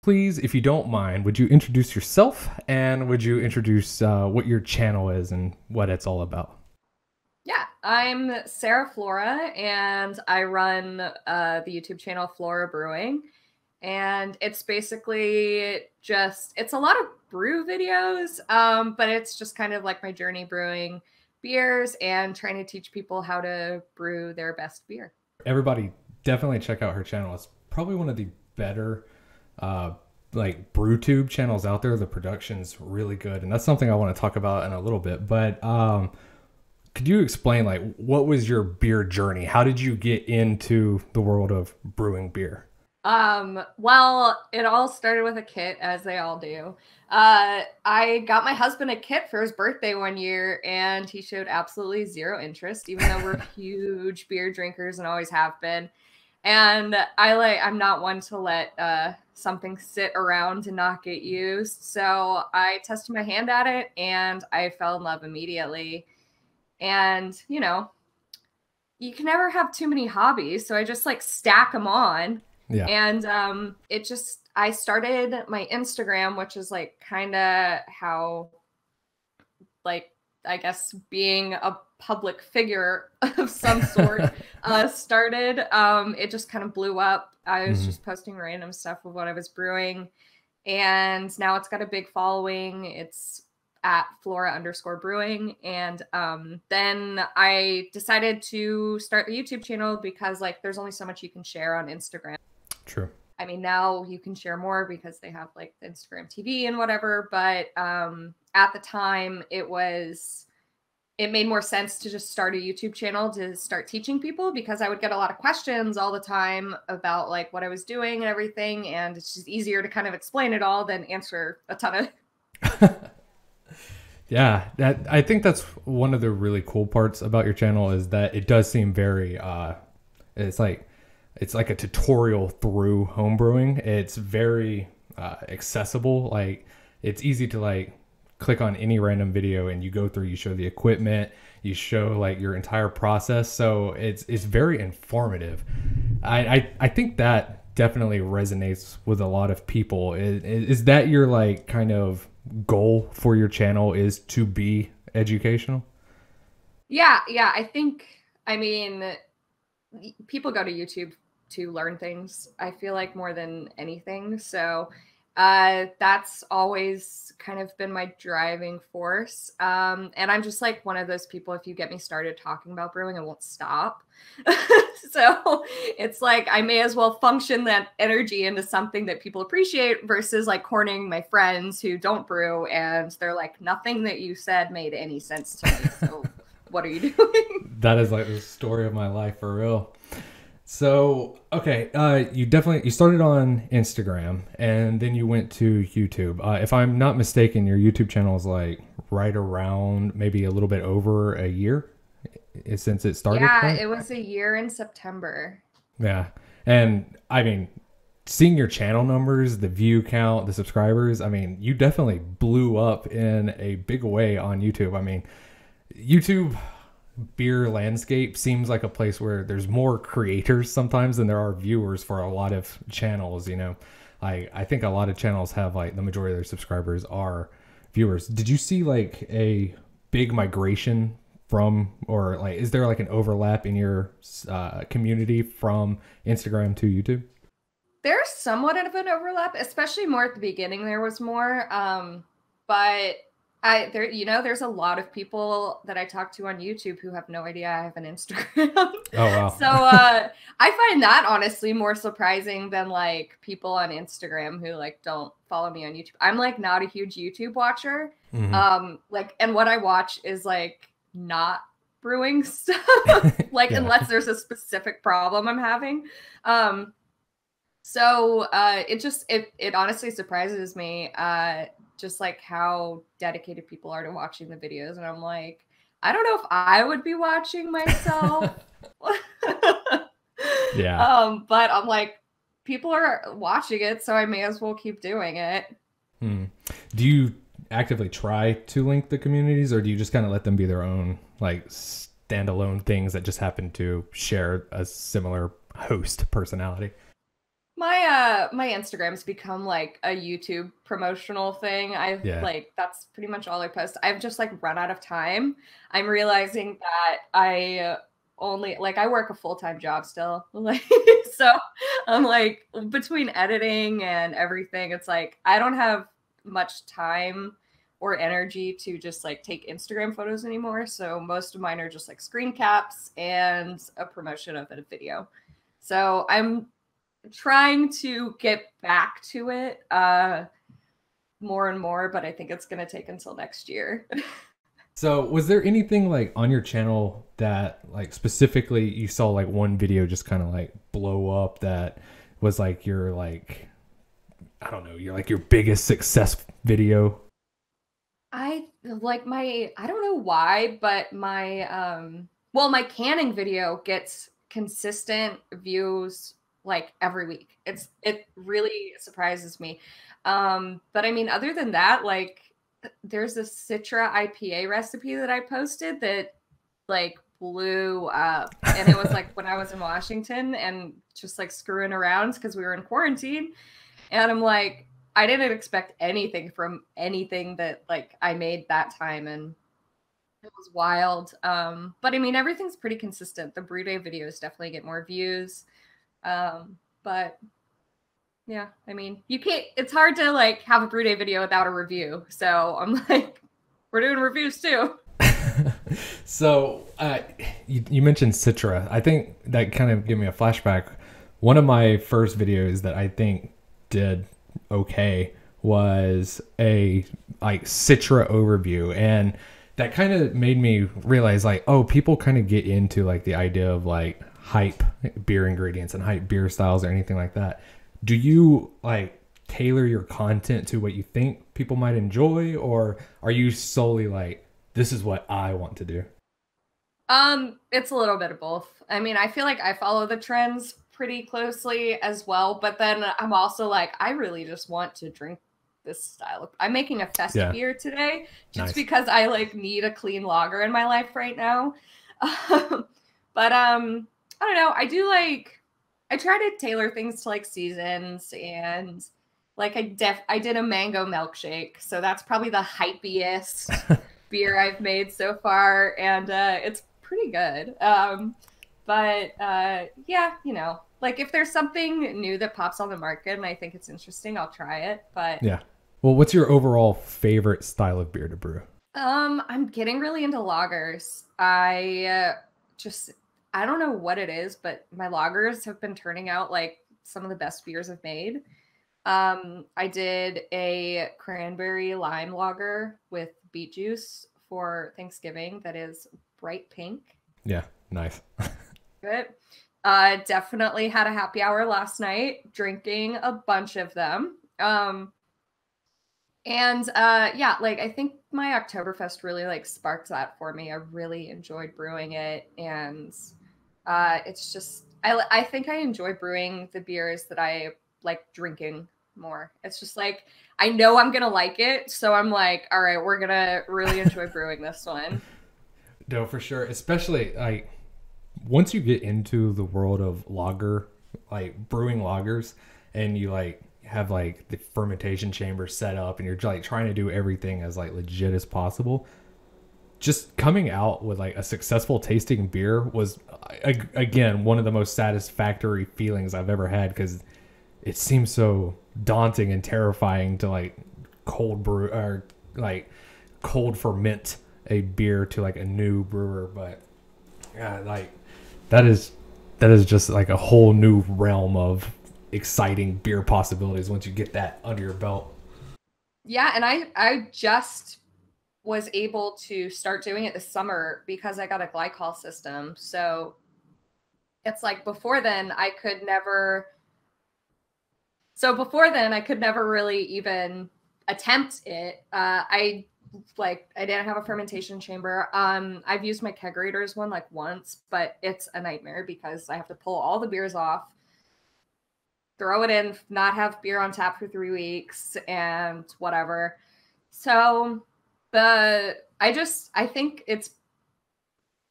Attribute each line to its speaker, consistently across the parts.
Speaker 1: please, if you don't mind, would you introduce yourself and would you introduce what your channel is and what it's all about?
Speaker 2: Yeah, I'm Sarah Flora, and I run the YouTube channel Flora Brewing. And it's basically it's a lot of brew videos, but it's just kind of like my journey brewing beers and trying to teach people how to brew their best beer.
Speaker 1: Everybody definitely check out her channel. It's probably one of the better uh, like brew tube channels out there. The production's really good, and that's something I want to talk about in a little bit. But could you explain like what was your beer journey? How did you get into the world of brewing beer?
Speaker 2: Well, it all started with a kit, as they all do. I got my husband a kit for his birthday one year, and he showed absolutely zero interest, even though we're huge beer drinkers and always have been. And I'm not one to let something sit around and not get used. So I tested my hand at it, and I fell in love immediately. And, you can never have too many hobbies, so I just like stack them on.
Speaker 1: Yeah.
Speaker 2: And I started my Instagram, which is like kind of how, like, I guess being a public figure of some sort started. It just kind of blew up. I was just posting random stuff of what I was brewing, and now it's got a big following. It's at Flora_brewing. And then I decided to start the YouTube channel because like there's only so much you can share on Instagram.
Speaker 1: True.
Speaker 2: I mean, now you can share more because they have like the Instagram TV and whatever. But at the time, it made more sense to just start a YouTube channel to start teaching people, because I would get a lot of questions all the time about like what I was doing and everything. And it's just easier to kind of explain it all than answer a ton of.
Speaker 1: Yeah, I think that's one of the really cool parts about your channel is that it does seem very it's like a tutorial through homebrewing. It's very accessible. Like it's easy to like click on any random video and you go through, you show the equipment, you show like your entire process. So it's very informative. I think that definitely resonates with a lot of people. Is that your like kind of goal for your channel, is to be educational?
Speaker 2: Yeah, I mean, people go to YouTube to learn things, I feel like, more than anything. So that's always kind of been my driving force. And I'm just like one of those people, if you get me started talking about brewing, I won't stop. So it's like I may as well function that energy into something that people appreciate versus like cornering my friends who don't brew and they're like, nothing that you said made any sense to me. So what are you doing?
Speaker 1: That is like the story of my life for real. So, okay, you started on Instagram and then you went to YouTube. If I'm not mistaken, your YouTube channel is like right around maybe a little bit over a year since it started.
Speaker 2: Yeah,
Speaker 1: right?
Speaker 2: it was a year in September.
Speaker 1: Yeah. And I mean, seeing your channel numbers, the view count, the subscribers, I mean, you definitely blew up in a big way on YouTube. I mean, YouTube beer landscape seems like a place where there's more creators sometimes than there are viewers for a lot of channels. I think a lot of channels have like the majority of their subscribers are viewers. Did you see like a big migration from, or like is there like an overlap in your community from Instagram to YouTube?
Speaker 2: There's somewhat of an overlap, especially more at the beginning. There was more, but there's a lot of people that I talk to on YouTube who have no idea I have an Instagram.
Speaker 1: Oh, wow.
Speaker 2: So I find that honestly more surprising than like people on Instagram who like don't follow me on YouTube. I'm like not a huge YouTube watcher. And what I watch is like not brewing stuff, like
Speaker 1: Yeah.
Speaker 2: unless there's a specific problem I'm having. So it honestly surprises me. Just like how dedicated people are to watching the videos. And I'm like, I don't know if I would be watching myself.
Speaker 1: Yeah.
Speaker 2: But I'm like, people are watching it, so I may as well keep doing it.
Speaker 1: Do you actively try to link the communities, or do you just kind of let them be their own like standalone things that just happen to share a similar host personality?
Speaker 2: My Instagram's become like a YouTube promotional thing. I've
Speaker 1: Yeah.
Speaker 2: like that's pretty much all I post. I've just like run out of time. I'm realizing that I only like I work a full-time job still. Like so I'm like between editing and everything, it's like I don't have much time or energy to just like take Instagram photos anymore. So most of mine are just like screen caps and a promotion of a video. So I'm trying to get back to it more and more, but I think it's going to take until next year.
Speaker 1: So, was there anything like on your channel that like specifically you saw like one video just kind of like blow up that was like your like I don't know, your biggest success video?
Speaker 2: I like my I don't know why, but my well, my canning video gets consistent views like every week. It really surprises me. But I mean other than that, like there's a Citra IPA recipe that I posted that like blew up. And it was like when I was in Washington and just like screwing around because we were in quarantine. And I'm like, I didn't expect anything from anything that like I made that time, and it was wild. But I mean, everything's pretty consistent. The brew day videos definitely get more views. But yeah, I mean, you can't. It's hard to like have a brew day video without a review. So I'm like, we're doing reviews too.
Speaker 1: So, you mentioned Citra. I think that kind of gave me a flashback. One of my first videos that I think did okay was a like Citra overview, and that kind of made me realize like, oh, people kind of get into like the idea of like hype beer ingredients and hype beer styles or anything like that. Do you like tailor your content to what you think people might enjoy, or are you solely like, this is what I want to do?
Speaker 2: It's a little bit of both. I mean, I feel like I follow the trends pretty closely as well, but then I'm also like, I really just want to drink this style. I'm making a fest
Speaker 1: Yeah,
Speaker 2: beer today just
Speaker 1: nice.
Speaker 2: because I like need a clean lager in my life right now. But I don't know. I try to tailor things to like seasons and like I did a mango milkshake, so that's probably the hypiest beer I've made so far, and it's pretty good. But yeah, you know, like if there's something new that pops on the market and I think it's interesting, I'll try it. But
Speaker 1: Yeah. Well, what's your overall favorite style of beer to brew?
Speaker 2: I'm getting really into lagers. Just I don't know what it is, but my lagers have been turning out like some of the best beers I've made. I did a cranberry lime lager with beet juice for Thanksgiving that is bright pink.
Speaker 1: Yeah, nice.
Speaker 2: Good. Definitely had a happy hour last night, drinking a bunch of them. And yeah, like I think my Oktoberfest really like sparked that for me. I really enjoyed brewing it, and it's just I think I enjoy brewing the beers that I like drinking more. It's just like I know I'm gonna like it, so I'm like, all right, we're gonna really enjoy brewing this one.
Speaker 1: No, for sure. Especially like once you get into the world of lager, like brewing lagers, and you like have like the fermentation chamber set up, and you're like trying to do everything as like legit as possible. Just coming out with like a successful tasting beer was again one of the most satisfactory feelings I've ever had, because it seems so daunting and terrifying to like cold brew or like cold ferment a beer to like a new brewer. But yeah, like that is just like a whole new realm of exciting beer possibilities once you get that under your belt.
Speaker 2: Yeah, and I just was able to start doing it this summer because I got a glycol system. So it's like before then I could never really even attempt it. I didn't have a fermentation chamber. I've used my kegerator's one like once, but it's a nightmare because I have to pull all the beers off, throw it in, not have beer on tap for 3 weeks and whatever. So I think it's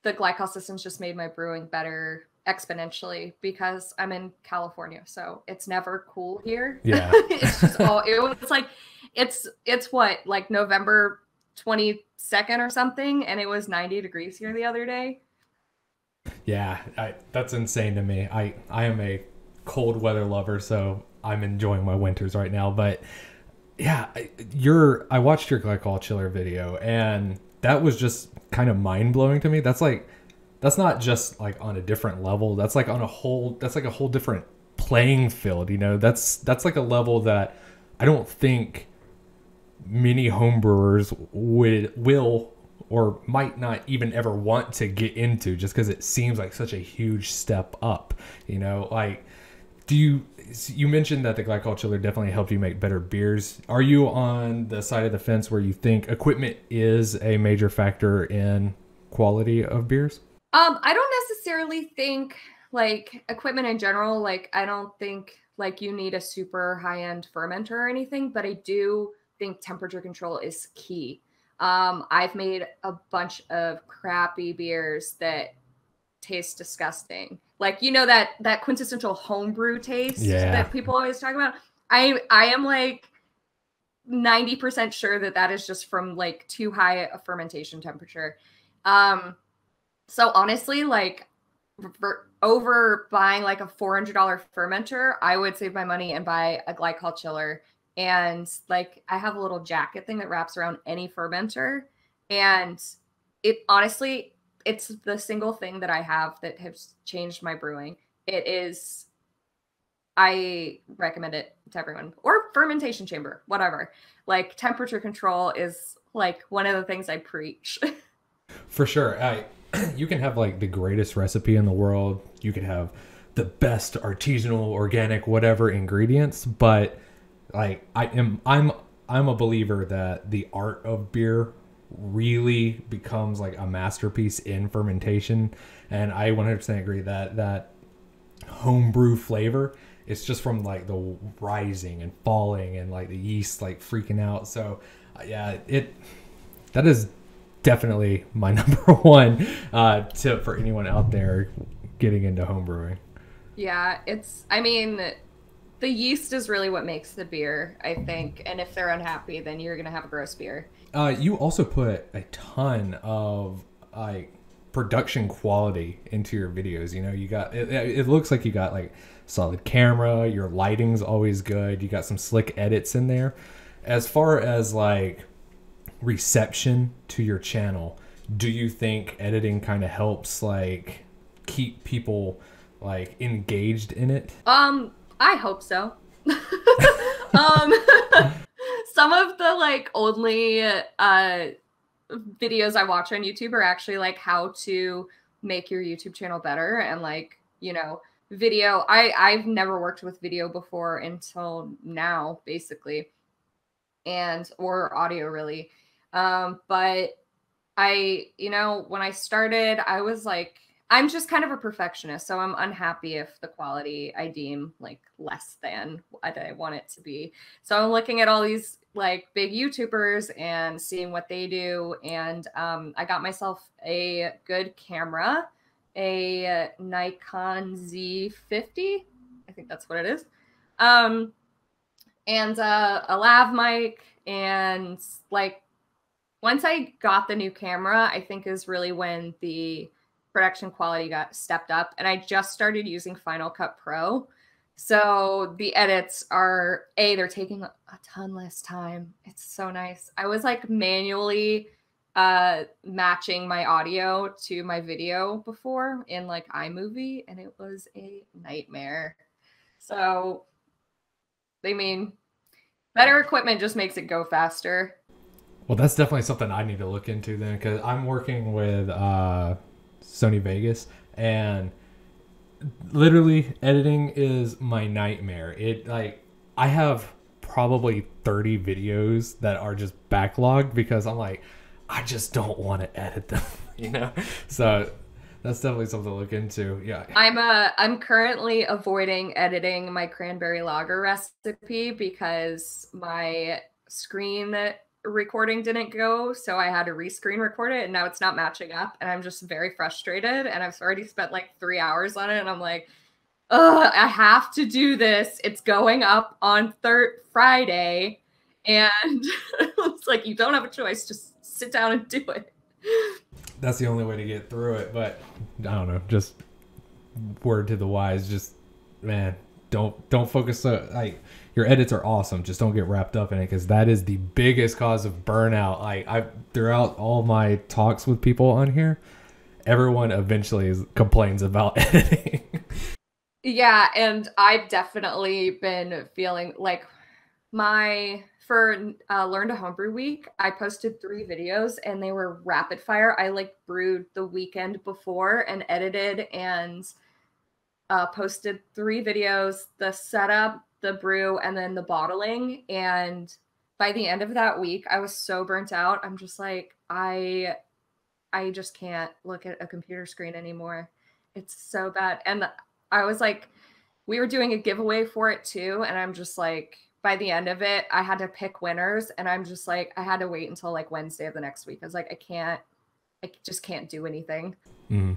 Speaker 2: the glycol systems just made my brewing better exponentially because I'm in California, so it's never cool here.
Speaker 1: Yeah.
Speaker 2: It's just all it was like it's what, like November 22nd or something, and it was 90 degrees here the other day.
Speaker 1: Yeah, that's insane to me. I am a cold weather lover, so I'm enjoying my winters right now. But yeah, I watched your glycol chiller video, and that was just kind of mind blowing to me. That's not just like on a different level. That's like a whole different playing field. You know, that's like a level that I don't think many homebrewers will or might not even ever want to get into, just because it seems like such a huge step up. You know, like, you mentioned that the glycol chiller definitely helped you make better beers. Are you on the side of the fence where you think equipment is a major factor in quality of beers?
Speaker 2: I don't necessarily think like equipment in general, like I don't think like you need a super high-end fermenter or anything, but I do think temperature control is key. I've made a bunch of crappy beers that taste disgusting. Like, you know, that quintessential homebrew taste
Speaker 1: Yeah.
Speaker 2: that people always talk about. I am like 90% sure that that is just from like too high a fermentation temperature. Um, so honestly, like over buying like a $400 fermenter, I would save my money and buy a glycol chiller. And like I have a little jacket thing that wraps around any fermenter. And it honestly, it's the single thing that I have that has changed my brewing. It is, I recommend it to everyone, or fermentation chamber, whatever. Like temperature control is like one of the things I preach.
Speaker 1: For sure. You can have like the greatest recipe in the world. You can have the best artisanal, organic, whatever ingredients, but like I'm a believer that the art of beer really becomes like a masterpiece in fermentation, and I 100% agree that homebrew flavor, it's just from like the rising and falling and like the yeast like freaking out. So yeah, that is definitely my number one tip for anyone out there getting into homebrewing.
Speaker 2: Yeah, I mean, the yeast is really what makes the beer, I think. And if they're unhappy, then you're going to have a gross beer.
Speaker 1: You also put a ton of like production quality into your videos. You know, you got it looks like you got like solid camera, your lighting's always good, you got some slick edits in there. As far as like reception to your channel, do you think editing kind of helps like keep people like engaged in it?
Speaker 2: I hope so. um some of the like only videos I watch on YouTube are actually like how to make your YouTube channel better, and like, you know, video. I've never worked with video before until now, basically, and or audio really. But you know, when I started, I was like, I'm just kind of a perfectionist, so I'm unhappy if the quality I deem like less than what I want it to be. So I'm looking at all these like big YouTubers and seeing what they do, and I got myself a good camera, a Nikon Z50, I think that's what it is, and a lav mic, and like once I got the new camera, I think is really when the production quality got stepped up, and I just started using Final Cut Pro. So the edits are they're taking a ton less time. It's so nice. I was like manually matching my audio to my video before in like iMovie, and it was a nightmare. So I mean, better equipment just makes it go faster.
Speaker 1: Well, that's definitely something I need to look into then, because I'm working with Sony Vegas, and literally editing is my nightmare. It like I have probably 30 videos that are just backlogged because I'm like, I just don't want to edit them, you know? So that's definitely something to look into. Yeah.
Speaker 2: I'm currently avoiding editing my cranberry lager recipe because my screen recording didn't go, so I had to rescreen record it, and now it's not matching up, and I'm just very frustrated, and I've already spent like 3 hours on it, and I'm like, ugh, I have to do this. It's going up on Friday, and it's like, you don't have a choice. Just sit down and do it.
Speaker 1: That's the only way to get through it. But I don't know, just word to the wise, just, man, don't focus like, your edits are awesome, just don't get wrapped up in it, because that is the biggest cause of burnout. Like, I throughout all my talks with people on here, everyone eventually complains about editing.
Speaker 2: Yeah, and I've definitely been feeling like for Learn to Homebrew Week, I posted 3 videos and they were rapid fire. I like brewed the weekend before and edited and posted 3 videos, the setup, the brew, and then the bottling. And by the end of that week, I was so burnt out. I'm just like, I just can't look at a computer screen anymore. It's so bad. And I was like, we were doing a giveaway for it too. And I'm just like, by the end of it, I had to pick winners. And I'm just like, I had to wait until like Wednesday of the next week. I was like, I just can't do anything.
Speaker 1: I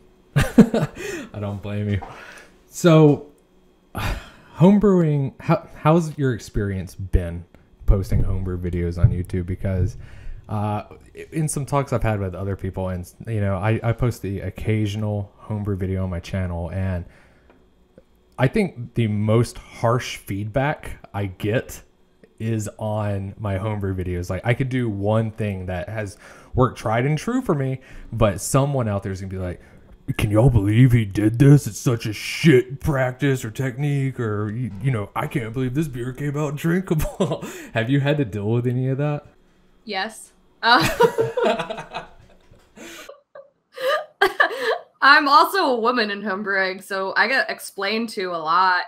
Speaker 1: don't blame you. So, homebrewing, how's your experience been posting homebrew videos on YouTube? Because in some talks I've had with other people, and I post the occasional homebrew video on my channel, and I think the most harsh feedback I get is on my homebrew videos. Like, I could do one thing that has worked tried and true for me, but someone out there is gonna be like, can y'all believe he did this? It's such a shit practice or technique, or I can't believe this beer came out drinkable. Have you had to deal with any of that?
Speaker 2: Yes. I'm also a woman in homebrewing, so I get explained to a lot.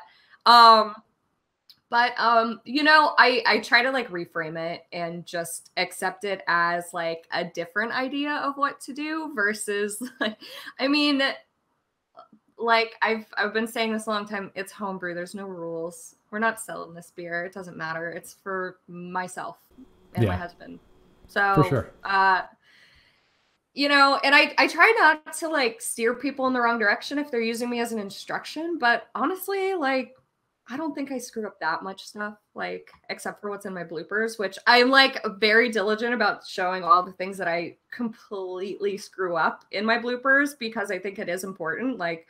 Speaker 2: But I try to like reframe it and just accept it as like a different idea of what to do versus like, I mean, like I've been saying this a long time, it's homebrew, there's no rules. We're not selling this beer. It doesn't matter. It's for myself and my husband. So
Speaker 1: for sure.
Speaker 2: And I try not to like steer people in the wrong direction if they're using me as an instruction, but honestly, like, I don't think I screw up that much stuff, like, except for what's in my bloopers, which I'm like very diligent about showing all the things that I completely screw up in my bloopers, because I think it is important. Like,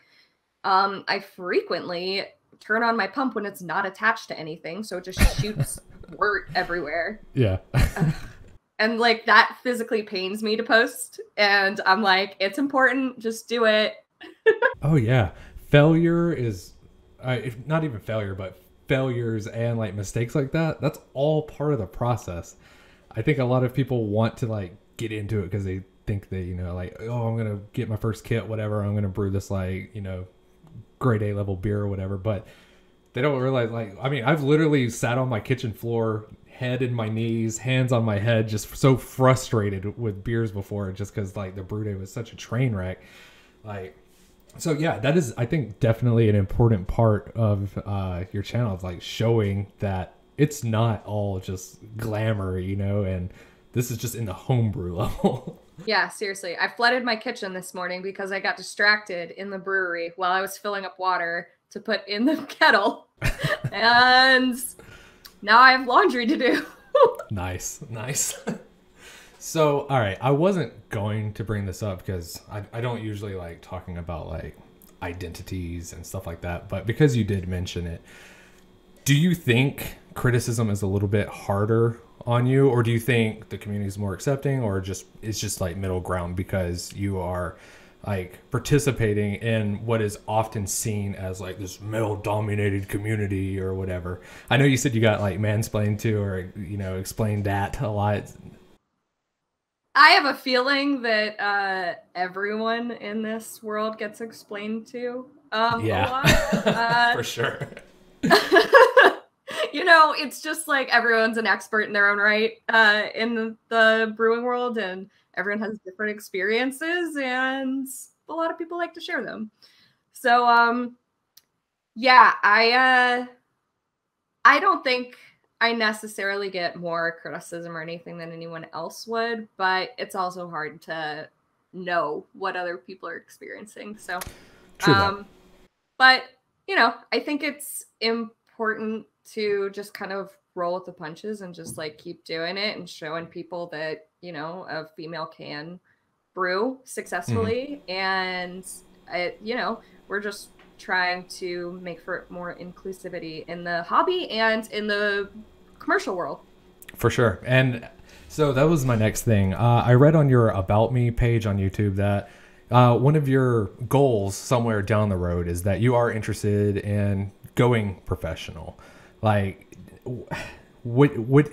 Speaker 2: I frequently turn on my pump when it's not attached to anything, so it just shoots wort everywhere.
Speaker 1: Yeah.
Speaker 2: And like, that physically pains me to post, and I'm like, it's important, just do it.
Speaker 1: Oh yeah, failure is not even failure, but failures and like mistakes like that, that's all part of the process. I think a lot of people want to like get into it because they think that, like, oh, I'm gonna get my first kit, whatever, I'm gonna brew this like, grade A level beer or whatever, but they don't realize, like, I mean, I've literally sat on my kitchen floor, head in my knees, hands on my head, just so frustrated with beers before, just because like the brew day was such a train wreck. Like, so yeah, that is, I think, definitely an important part of your channel, is like showing that it's not all just glamour, and this is just in the homebrew level.
Speaker 2: Yeah, seriously. I flooded my kitchen this morning because I got distracted in the brewery while I was filling up water to put in the kettle. And now I have laundry to do.
Speaker 1: Nice. So, all right, I wasn't going to bring this up because I don't usually like talking about like identities and stuff like that, but because you did mention it, do you think criticism is a little bit harder on you, or do you think the community is more accepting, or it's just like middle ground because you are like participating in what is often seen as like this male dominated community or whatever? I know you said you got like mansplained to, or explained that a lot.
Speaker 2: I have a feling that everyone in this world gets explained to a lot.
Speaker 1: For sure.
Speaker 2: It's just like everyone's an expert in their own right in the brewing world, and everyone has different experiences, and a lot of people like to share them. So, yeah, I don't think I necessarily get more criticism or anything than anyone else would, but it's also hard to know what other people are experiencing. So,
Speaker 1: True that.
Speaker 2: but you know, I think it's important to just kind of roll with the punches and just like keep doing it and showing people that, you know, a female can brew successfully. And you know, we're just trying to make for more inclusivity in the hobby and in the commercial world.
Speaker 1: For sure. And so that was my next thing. I read on your About Me page on YouTube that one of your goals somewhere down the road is that you are interested in going professional. Like,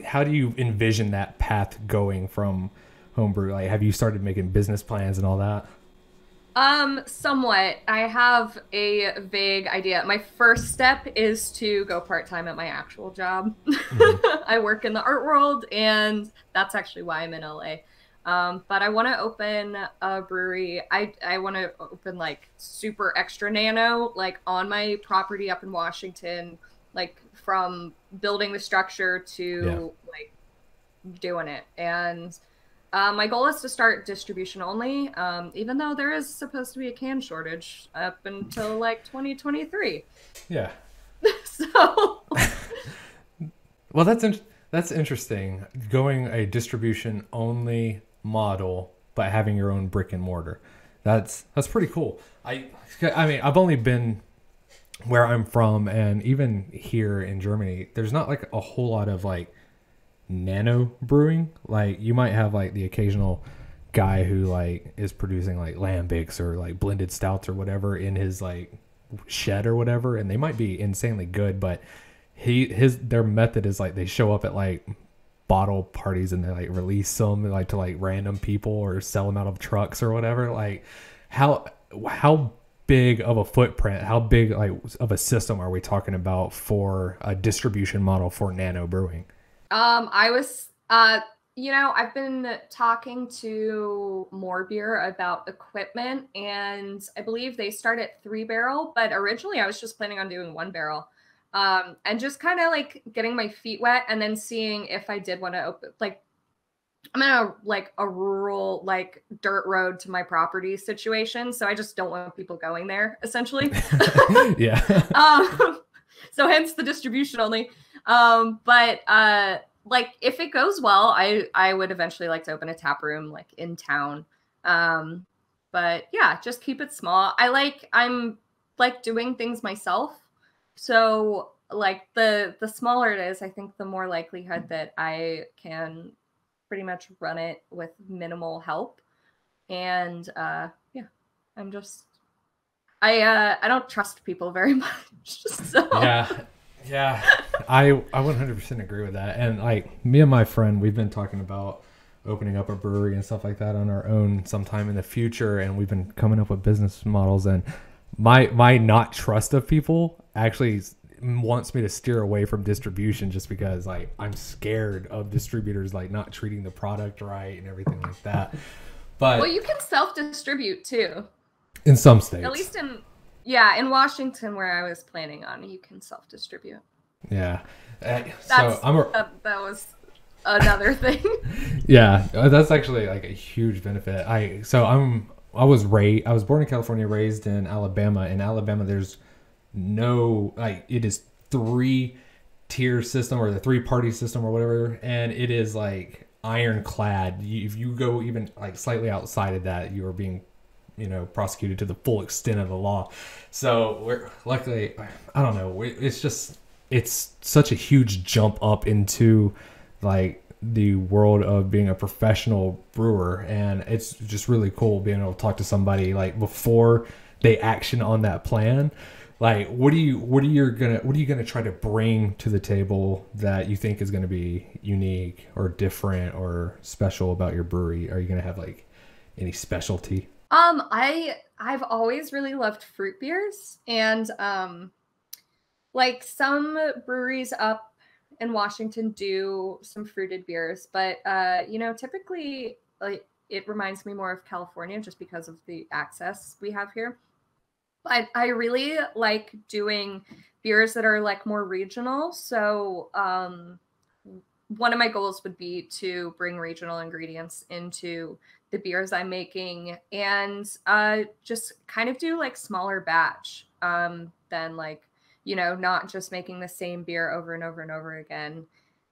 Speaker 1: how do you envision that path going from homebrew? Like, have you started making business plans and all that?
Speaker 2: Somewhat. I have a vague idea. My first step is to go part-time at my actual job. I work in the art world, and that's actually why I'm in LA. But I want to open a brewery. I want to open like super extra nano, like on my property up in Washington, like from building the structure to like doing it. And my goal is to start distribution only, even though there is supposed to be a can shortage up until like 2023.
Speaker 1: Yeah.
Speaker 2: So,
Speaker 1: Well, that's interesting. Going a distribution only model, but having your own brick and mortar. That's pretty cool. I mean, I've only been where I'm from, and even here in Germany, there's not like a whole lot of like nano brewing. Like you might have like the occasional guy who like is producing like lambics or like blended stouts or whatever in his like shed or whatever, and they might be insanely good, but their method is like they show up at like bottle parties and they like release them like to like random people or sell them out of trucks or whatever. Like how big of a footprint, how big like of a system are we talking about for a distribution model for nano brewing?
Speaker 2: I was, you know, I've been talking to More Beer about equipment, and I believe they start at 3 barrel, but originally I was just planning on doing 1 barrel. And just kind of like getting my feet wet and then seeing if I did want to open, like, I'm in a like a rural, like dirt road to my property situation. So I just don't want people going there, essentially.
Speaker 1: Yeah.
Speaker 2: So hence the distribution only. But like if it goes well, I would eventually like to open a tap room like in town. But yeah, just keep it small. I'm like doing things myself. So like the smaller it is, I think the more likelihood that I can pretty much run it with minimal help. And yeah, I'm just I don't trust people very much. So
Speaker 1: Yeah, I 100% agree with that. And like me and my friend, we've been talking about opening up a brewery and stuff like that on our own sometime in the future, and we've been coming up with business models. And my not trust of people actually wants me to steer away from distribution, just because like I'm scared of distributors like not treating the product right and everything like that. But
Speaker 2: well, you can self-distribute too.
Speaker 1: in some states,
Speaker 2: At least in Washington, where I was planning on, you can self-distribute.
Speaker 1: yeah.
Speaker 2: That was another thing.
Speaker 1: Yeah, that's actually like a huge benefit. I was born in California, raised in Alabama. In Alabama, there's no like it is 3-tier system or the 3-party system or whatever, and it is like ironclad. If you go even like slightly outside of that, you are being prosecuted to the full extent of the law. So we're luckily, I don't know, it's such a huge jump up into like the world of being a professional brewer, and it's just really cool being able to talk to somebody like before they action on that plan. Like what are you gonna try to bring to the table that you think is gonna be unique or different or special about your brewery? Are you gonna have like any specialty?
Speaker 2: I've always really loved fruit beers, and like some breweries up in Washington do some fruited beers, but typically like it reminds me more of California just because of the access we have here. But I really like doing beers that are like more regional. So one of my goals would be to bring regional ingredients into the beers I'm making, and just kind of do like smaller batch than like, you know, not just making the same beer over and over and over again.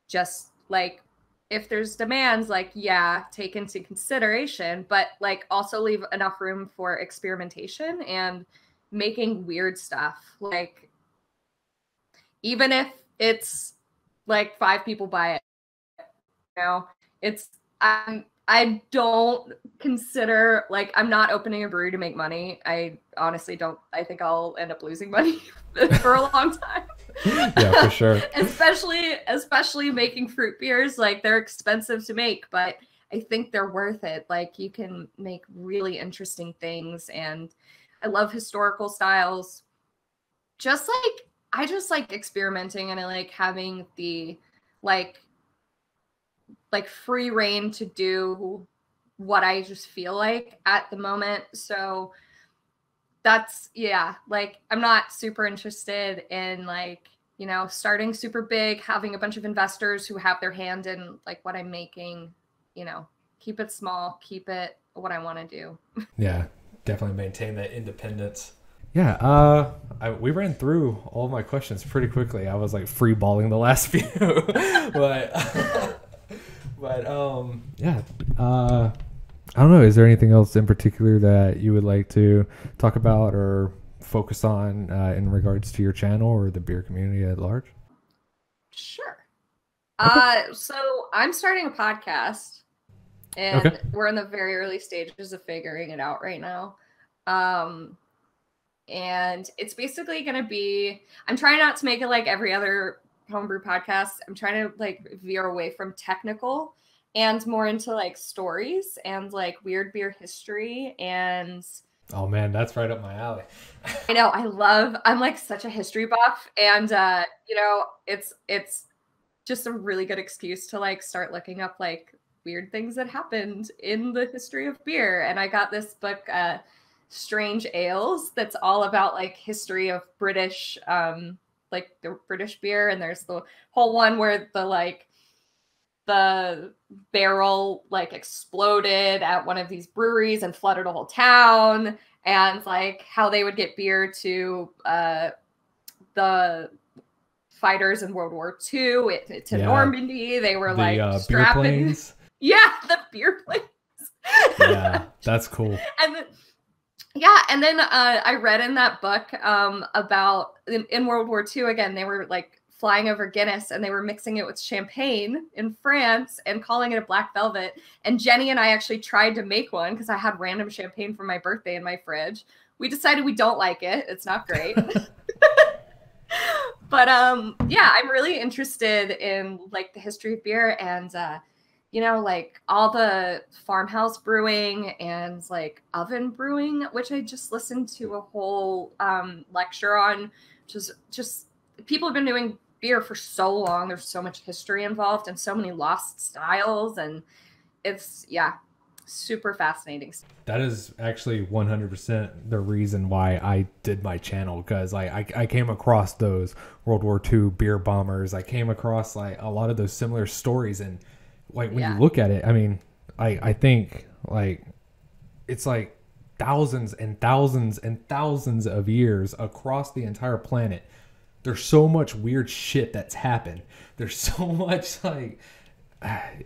Speaker 2: Just like if there's demands, like, yeah, take into consideration, but like also leave enough room for experimentation and making weird stuff. Like, even if it's like 5 people buy it, you know, it's, I don't consider, like, I'm not opening a brewery to make money. I honestly don't. I think I'll end up losing money for a long time.
Speaker 1: Yeah, for sure.
Speaker 2: especially making fruit beers. Like, they're expensive to make, but I think they're worth it. Like, you can make really interesting things, and I love historical styles. Just like, I just like experimenting, and I like having the like free reign to do what I just feel like at the moment. So that's, yeah, like, I'm not super interested in like, you know, starting super big, having a bunch of investors who have their hand in like what I'm making. You know, keep it small, keep it what I want to do.
Speaker 1: Yeah, definitely maintain that independence. Yeah, we ran through all my questions pretty quickly. I was like free balling the last few, but yeah. I don't know. Is there anything else in particular that you would like to talk about or focus on in regards to your channel or the beer community at large?
Speaker 2: Sure.
Speaker 1: Okay.
Speaker 2: So I'm starting a podcast, and we're in the very early stages of figuring it out right now. And it's basically going to be, I'm trying not to make it like every other homebrew podcast. I'm trying to like veer away from technical and more into like stories and like weird beer history. And
Speaker 1: oh man, that's right up my alley.
Speaker 2: I know, I'm like such a history buff, and you know, it's just a really good excuse to like start looking up like weird things that happened in the history of beer. And I got this book, Strange Ales, that's all about like history of British, like the British beer. And there's the whole one where the barrel like exploded at one of these breweries and flooded a whole town, and like how they would get beer to the fighters in World War II to Normandy. They were like strapping
Speaker 1: beer planes.
Speaker 2: Yeah, the beer planes.
Speaker 1: Yeah, that's cool.
Speaker 2: And then I read in that book about in World War II, again, they were like flying over Guinness, and they were mixing it with champagne in France and calling it a black velvet. And Jenny and I actually tried to make one because I had random champagne for my birthday in my fridge. We decided we don't like it. It's not great. But yeah, I'm really interested in like the history of beer, and you know, like all the farmhouse brewing and like oven brewing, which I just listened to a whole lecture on. Just people have been doing beer for so long. There's so much history involved and so many lost styles, and it's, yeah, super fascinating.
Speaker 1: That is actually 100% the reason why I did my channel, because I came across those World War II beer bombers. I came across like a lot of those similar stories, and like when you look at it, I mean, I think like it's like thousands and thousands and thousands of years across the entire planet. There's so much weird shit that's happened. There's so much like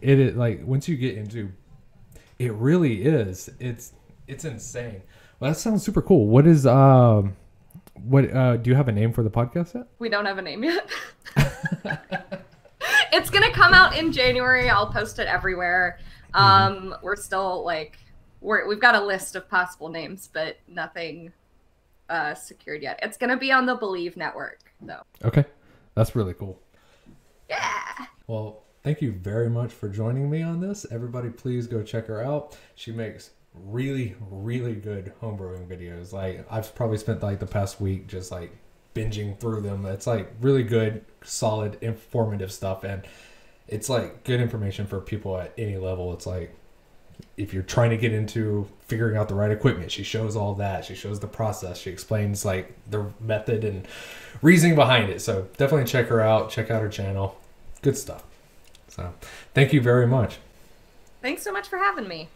Speaker 1: it like once you get into it, really is. It's insane. Well, that sounds super cool. What is do you have a name for the podcast yet?
Speaker 2: We don't have a name yet. It's gonna come out in January. I'll post it everywhere. We're still like we've got a list of possible names, but nothing secured yet. It's gonna be on the Believe network though.
Speaker 1: Okay, that's really cool.
Speaker 2: Yeah.
Speaker 1: Well, thank you very much for joining me on this. Everybody, please go check her out. She makes really, really good homebrewing videos. Like, I've probably spent like the past week just like binging through them. It's like really good, solid, informative stuff, and it's like good information for people at any level. It's like if you're trying to get into figuring out the right equipment, she shows all that. She shows the process. She explains like the method and reasoning behind it. So definitely check her out. Check out her channel. Good stuff. So thank you very much.
Speaker 2: Thanks so much for having me.